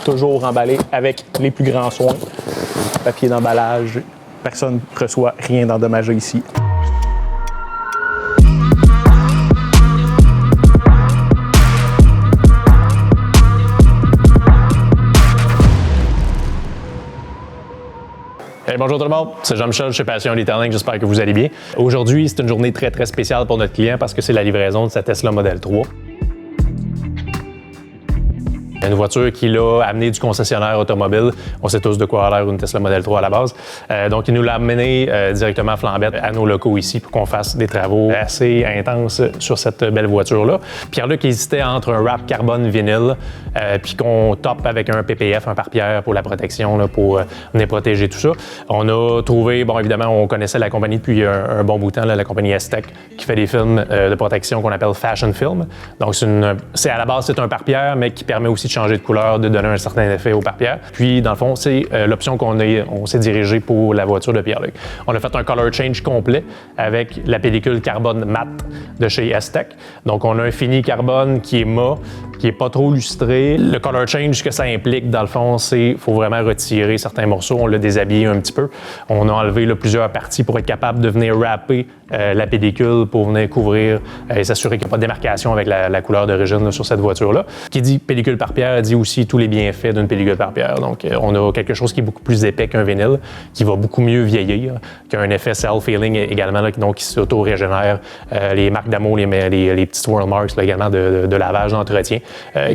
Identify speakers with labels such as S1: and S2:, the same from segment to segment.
S1: toujours emballé avec les plus grands soins. Papier d'emballage, personne ne reçoit rien d'endommagé ici.
S2: Hey, bonjour tout le monde, c'est Jean-Michel chez Passion Detailing, j'espère que vous allez bien. Aujourd'hui, c'est une journée très spéciale pour notre client parce que c'est la livraison de sa Tesla Model 3. Une voiture qu'il a amenée du concessionnaire automobile. On sait tous de quoi a l'air une Tesla Model 3 à la base. Donc, il nous l'a amenée directement à Flambette, à nos locaux ici, pour qu'on fasse des travaux assez intenses sur cette belle voiture-là. Pierre-Luc hésitait entre un wrap carbone vinyle puis qu'on top avec un PPF, un pare-pierre pour la protection, là, pour venir protéger tout ça. On a trouvé, bon, évidemment, on connaissait la compagnie depuis un bon bout de temps, là, la compagnie Estec, qui fait des films de protection qu'on appelle Fashion Film. Donc, à la base, c'est un pare-pierre, mais qui permet aussi de changer de couleur, de donner un certain effet au pare-pierre. Puis, dans le fond, c'est l'option on s'est dirigé pour la voiture de Pierre-Luc. On a fait un color change complet avec la pellicule carbone mat de chez Estec. Donc, on a un fini carbone qui est mat, qui n'est pas trop lustré. Le color change, ce que ça implique, dans le fond, c'est qu'il faut vraiment retirer certains morceaux. On l'a déshabillé un petit peu. On a enlevé plusieurs parties pour être capable de venir wrapper la pellicule pour venir couvrir et s'assurer qu'il n'y a pas de démarcation avec la couleur d'origine sur cette voiture-là. Qui dit pellicule pare-pierre dit aussi tous les bienfaits d'une pellicule pare-pierre. Donc, on a quelque chose qui est beaucoup plus épais qu'un vinyle, qui va beaucoup mieux vieillir, qui a un effet self-healing également, là, donc qui s'auto-régénère. Les marques d'amour, les petits swirl marks là, également de lavage, d'entretien,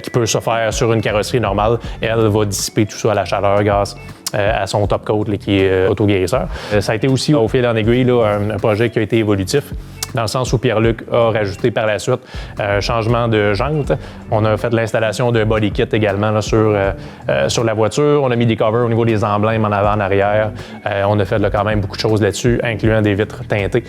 S2: qui peut se faire sur une carrosserie normale. Elle va dissiper tout ça à la chaleur grâce à son top coat là, qui est auto-guérisseur. Ça a été aussi, au fil en aiguille, là, un projet qui a été évolutif, dans le sens où Pierre-Luc a rajouté par la suite un changement de jante. On a fait l'installation de body kit également là, sur la voiture. On a mis des covers au niveau des emblèmes en avant, en arrière. On a fait là, quand même beaucoup de choses là-dessus, incluant des vitres teintées.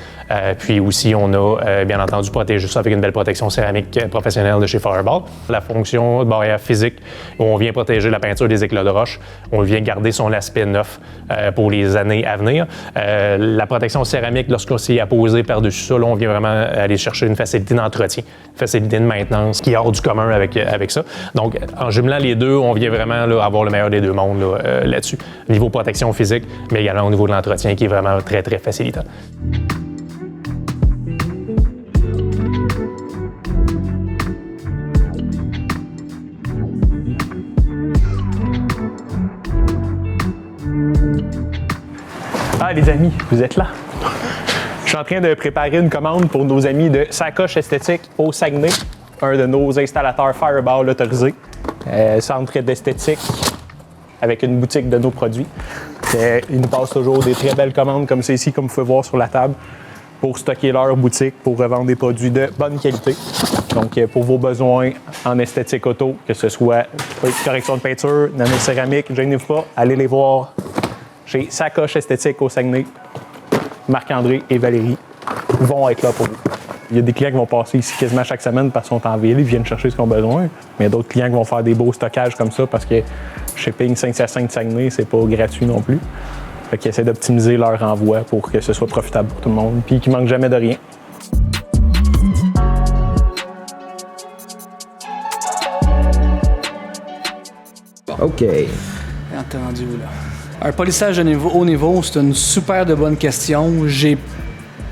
S2: Puis aussi, on a bien entendu protégé ça avec une belle protection céramique professionnelle de chez Fireball. La fonction de barrière physique, où on vient protéger la peinture des éclats de roche. On vient garder son aspect neuf pour les années à venir. La protection céramique, lorsqu'on s'est apposé par-dessus ça, là, on vient vraiment aller chercher une facilité d'entretien, une facilité de maintenance qui est hors du commun avec ça. Donc, en jumelant les deux, on vient vraiment là, avoir le meilleur des deux mondes là-dessus. Niveau protection physique, mais également au niveau de l'entretien qui est vraiment très facilitant.
S1: Ah, les amis, vous êtes là? Je suis en train de préparer une commande pour nos amis de Sacoche Esthétique au Saguenay, un de nos installateurs Fireball autorisés. Centre d'esthétique avec une boutique de nos produits. Ils nous passent toujours des très belles commandes comme celle-ci, comme vous pouvez voir sur la table, pour stocker leur boutique, pour revendre des produits de bonne qualité. Donc, pour vos besoins en esthétique auto, que ce soit correction de peinture, nanocéramique, gênez-vous pas, allez les voir chez Sacoche Esthétique au Saguenay. Marc-André et Valérie vont être là pour vous. Il y a des clients qui vont passer ici quasiment chaque semaine parce qu'ils sont en ville, ils viennent chercher ce qu'ils ont besoin. Mais il y a d'autres clients qui vont faire des beaux stockages comme ça parce que shipping Saint-Hyacinthe-Saguenay, c'est pas gratuit non plus. Fait qu'ils essaient d'optimiser leur envoi pour que ce soit profitable pour tout le monde puis qu'ils manquent jamais de rien.
S3: OK.
S4: Entendu, là. Un polissage de haut niveau, c'est une super de bonne question. J'ai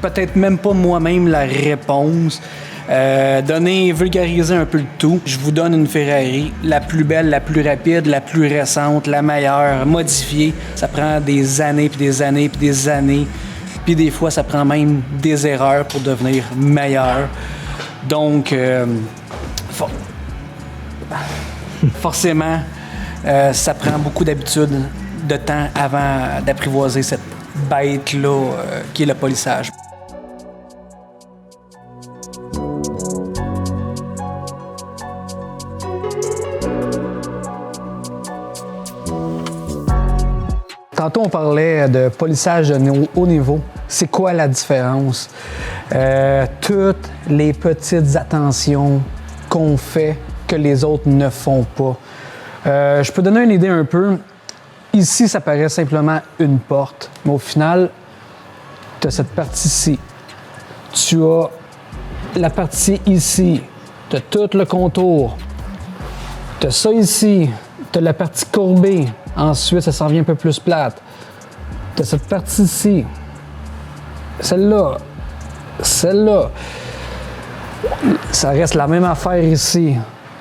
S4: peut-être même pas moi-même la réponse. Vulgariser un peu le tout. Je vous donne une Ferrari, la plus belle, la plus rapide, la plus récente, la meilleure, modifiée. Ça prend des années, puis des années, puis des années. Puis des fois, ça prend même des erreurs pour devenir meilleur. Donc, forcément, ça prend beaucoup d'habitude, de temps avant d'apprivoiser cette bête-là qui est le polissage. Tantôt, on parlait de polissage de haut niveau. C'est quoi la différence? Toutes les petites attentions qu'on fait que les autres ne font pas. Je peux donner une idée un peu. Ici, ça paraît simplement une porte, mais au final, tu as cette partie-ci. Tu as la partie ici. Tu as tout le contour. Tu as ça ici. Tu as la partie courbée. Ensuite, ça s'en vient un peu plus plate. Tu as cette partie-ci. Celle-là. Celle-là. Ça reste la même affaire ici.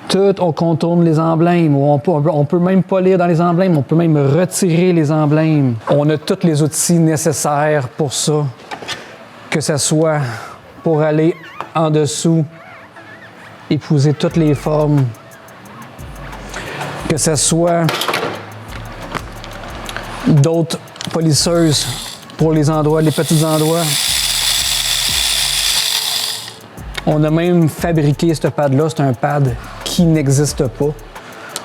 S4: Tout, on contourne les emblèmes. On peut même pas lire dans les emblèmes. On peut même retirer les emblèmes. On a tous les outils nécessaires pour ça. Que ce soit pour aller en dessous, épouser toutes les formes. Que ce soit d'autres polisseuses pour les endroits, les petits endroits. On a même fabriqué ce pad-là. C'est un pad qui n'existe pas.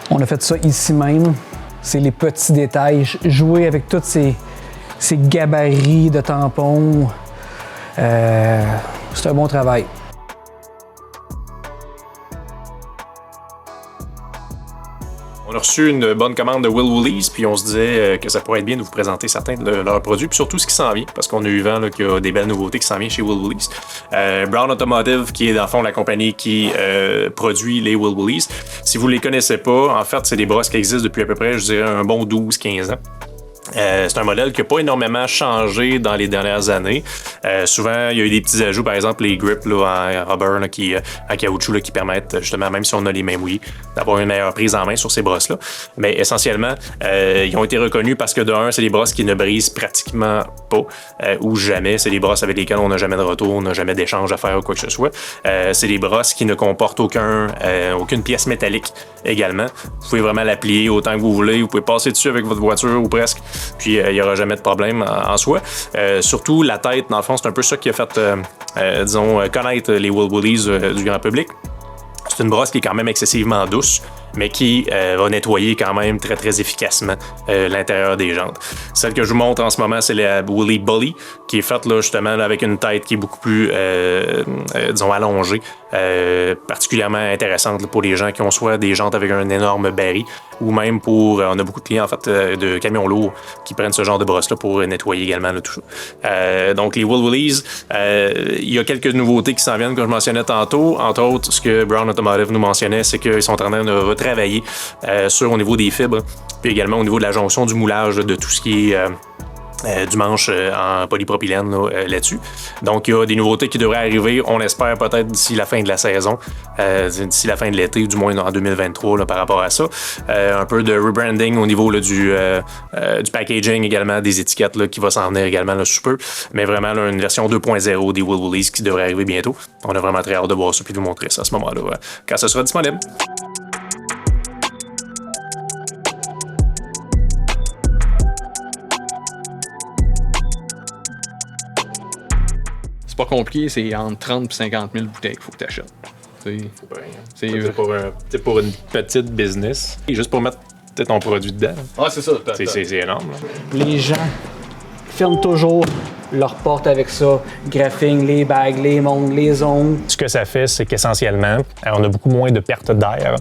S4: On a fait ça ici même. C'est les petits détails. Jouer avec tous ces gabarits de tampons. C'est un bon travail.
S2: On a reçu une bonne commande de Will Woolies, puis on se disait que ça pourrait être bien de vous présenter certains de leurs produits, puis surtout ce qui s'en vient, parce qu'on a eu vent qu'il y a des belles nouveautés qui s'en viennent chez Will Woolies. Brown Automotive, qui est dans le fond la compagnie qui produit les Will Woolies. Si vous les connaissez pas, en fait, c'est des brosses qui existent depuis à peu près, je dirais, un bon 12-15 ans. C'est un modèle qui n'a pas énormément changé dans les dernières années. Souvent, il y a eu des petits ajouts, par exemple les grips là, en rubber, là, en caoutchouc, là, qui permettent justement, même si on a les mains mouillées, d'avoir une meilleure prise en main sur ces brosses-là. Mais essentiellement, ils ont été reconnus parce que de un, c'est des brosses qui ne brisent pratiquement pas ou jamais. C'est des brosses avec lesquelles on n'a jamais de retour, on n'a jamais d'échange à faire ou quoi que ce soit. C'est des brosses qui ne comportent aucune pièce métallique également. Vous pouvez vraiment la plier autant que vous voulez. Vous pouvez passer dessus avec votre voiture ou presque. Puis il n'y aura jamais de problème en soi. Surtout la tête, dans le fond, c'est un peu ça qui a fait, connaître les Will Woolies du grand public. C'est une brosse qui est quand même excessivement douce, mais qui va nettoyer quand même très très efficacement l'intérieur des jantes. Celle que je vous montre en ce moment, c'est la Woolly Bully, qui est faite là, justement là, avec une tête qui est beaucoup plus, allongée, particulièrement intéressante là, pour les gens qui ont soit des jantes avec un énorme baril, ou même pour, on a beaucoup de clients en fait de camions lourds qui prennent ce genre de brosse là pour nettoyer également là, tout ça. Donc les Will Woolies, il y a quelques nouveautés qui s'en viennent que je mentionnais tantôt. Entre autres, ce que Brown Automotive nous mentionnait, c'est qu'ils sont en train de retravailler au niveau des fibres, puis également au niveau de la jonction du moulage de tout ce qui est du manche en polypropylène là-dessus. Donc, il y a des nouveautés qui devraient arriver, on espère peut-être d'ici la fin de la saison, d'ici la fin de l'été, du moins en 2023 là, par rapport à ça. Un peu de rebranding au niveau là, du packaging également, des étiquettes là, qui va s'en venir également là, sous peu. Mais vraiment, là, une version 2.0 des Will Woolies qui devrait arriver bientôt. On a vraiment très hâte de voir ça et de vous montrer ça à ce moment-là, quand ça sera disponible.
S3: C'est pas compliqué, c'est entre 30 et 50 000 bouteilles qu'il faut que tu achètes.
S2: C'est pour une petite business. Et juste pour mettre ton produit dedans.
S3: Ah, c'est ça.
S2: C'est énorme. Là.
S4: Les gens ferment toujours leur porte avec ça. Graphing, les bagues, les montres, les ongles.
S2: Ce que ça fait, c'est qu'essentiellement, on a beaucoup moins de pertes d'air.